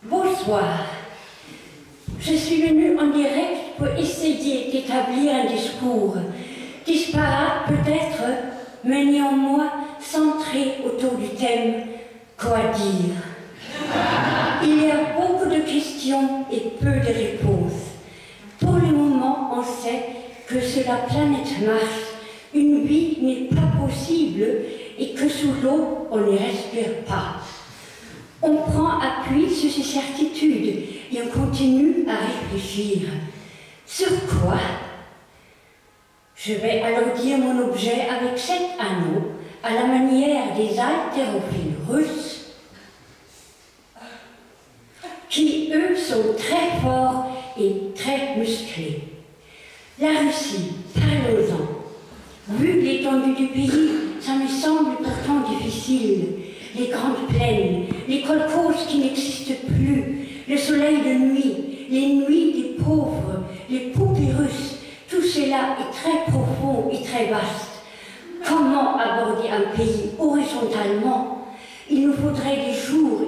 Bonsoir. Je suis venue en direct pour essayer d'établir un discours disparate peut-être, mais néanmoins centré autour du thème « Quoi dire ?» Il y a beaucoup de questions et peu de réponses. Pour le moment, on sait que sur la planète Mars, une vie n'est pas possible et que sous l'eau, on ne respire pas. On prend appui sur ces certitudes et on continue à réfléchir. Sur quoi? Je vais alors dire mon objet avec 7 anneaux, à la manière des haltérophiles russes, qui, eux, sont très forts et très musclés. La Russie, parlons-en. Vu l'étendue du pays, ça me semble pourtant difficile. Les grandes plaines, les kolkhozes qui n'existent plus, le soleil de nuit, les nuits des pauvres, les poupées russes, tout cela est très profond et très vaste. Comment aborder un pays horizontalement? Il nous faudrait des jours,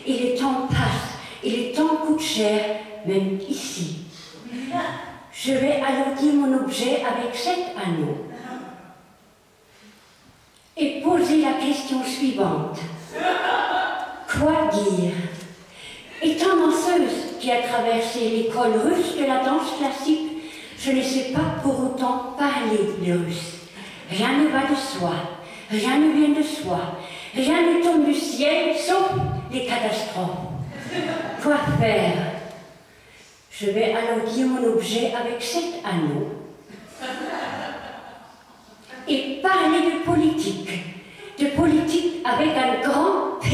et le temps passe, et le temps coûte cher, même ici. Je vais alors dire mon objet avec 7 anneaux et poser la question suivante. Quoi dire? Étant danseuse qui a traversé l'école russe de la danse classique, je ne sais pas pour autant parler le russe. Rien ne va de soi, rien ne vient de soi, rien ne tombe du ciel, sauf les catastrophes. Quoi faire? Je vais alors dire mon objet avec 7 anneaux et parler de politique avec un grand P,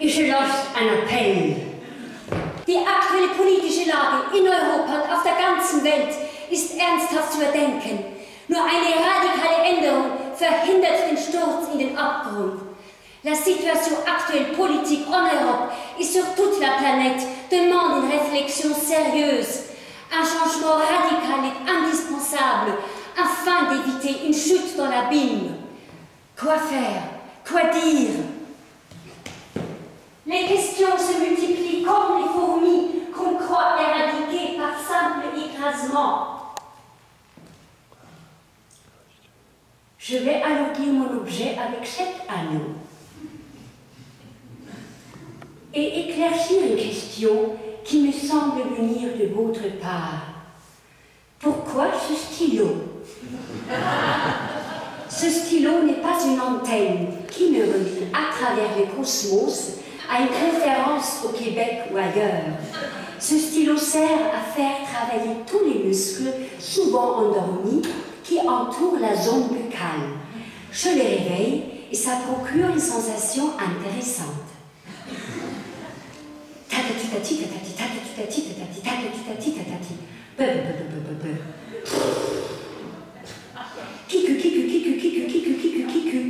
et je lance un appel. Die aktuelle politische Lage in Europa und auf der ganzen Welt ist ernsthaft zu überdenken. Nur eine radikale Änderung verhindert den Sturz in den Abgrund. La situation actuelle politique en Europe et sur toute la planète demande une réflexion sérieuse. Un changement radical est indispensable afin d'éviter une chute dans l'abîme. Quoi faire? Quoi dire? Les questions se multiplient comme les fourmis qu'on croit éradiquer par simple écrasement. Je vais alors dire mon objet avec 7 anneaux et éclaircir une question qui me semble venir de votre part. Pourquoi ce stylo? Ce stylo n'est pas une antenne qui me relie à travers le cosmos à une référence au Québec ou ailleurs. Ce stylo sert à faire travailler tous les muscles, souvent endormis, qui entourent la zone buccale. Je les réveille et ça procure une sensation intéressante. Tatati, tatati, tatati, tatati, tatati, tatati, tatati, tatati. Kiku, kiku, kiku, kiku, kiku, kiku, kiku.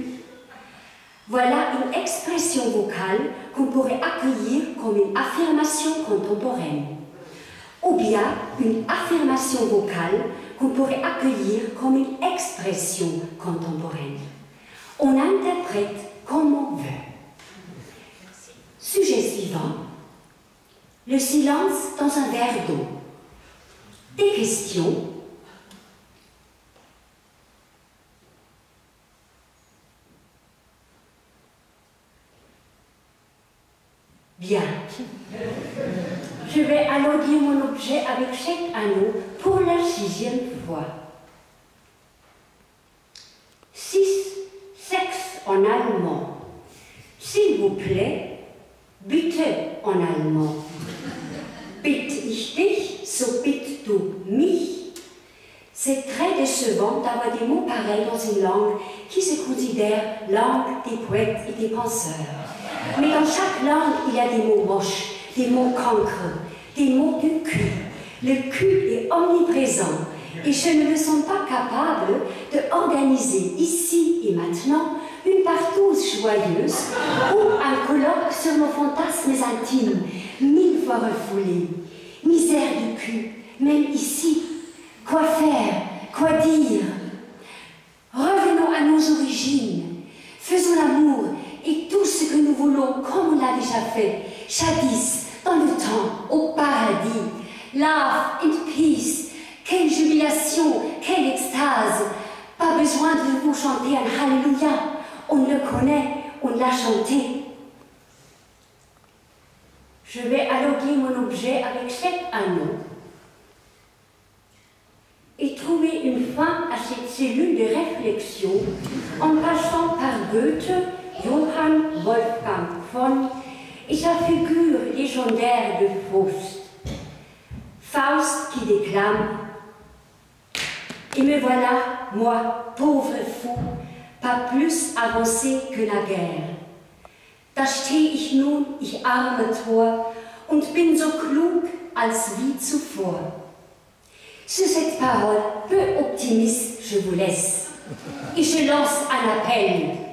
Voilà une expression vocale qu'on pourrait accueillir comme une affirmation contemporaine. Ou bien une affirmation vocale qu'on pourrait accueillir comme une expression contemporaine. On interprète comme on veut. Sujet suivant. Le silence dans un verre d'eau. Des questions. Bien. Je vais alors dire mon objet avec 7 anneaux pour la 6e fois. 6, sexe en allemand. S'il vous plaît, bitte en allemand. Bitte ich dich, so bitte du mich. C'est très décevant d'avoir des mots pareils dans une langue qui se considère langue des poètes et des penseurs. Mais dans chaque langue, il y a des mots moches, des mots cancres, des mots du cul. Le cul est omniprésent et je ne me sens pas capable d'organiser ici et maintenant une partouze joyeuse ou un colloque sur nos fantasmes intimes, 1000 fois refoulés. Misère du cul, même ici. Quoi faire? Quoi dire? Revenons à nos origines. origines. Faisons l'amour et tout ce que nous voulons comme on l'a déjà fait, jadis, dans le temps, au paradis. Love and peace, quelle jubilation, quelle extase. Pas besoin de vous chanter un Alléluia, on le connaît, on l'a chanté. Je vais alloguer mon objet avec 7 anneaux et trouver une fin à cette cellule de réflexion en passant par Goethe, Johann Wolfgang von et sa figure légendaire de Faust. Faust qui déclame « Et me voilà, moi, pauvre fou, pas plus avancé que naguère. Da steh ich nun, ich arme Tor, und bin so klug als wie zuvor. » Sur cette parole peu optimiste, je vous laisse. Et je lance un appel.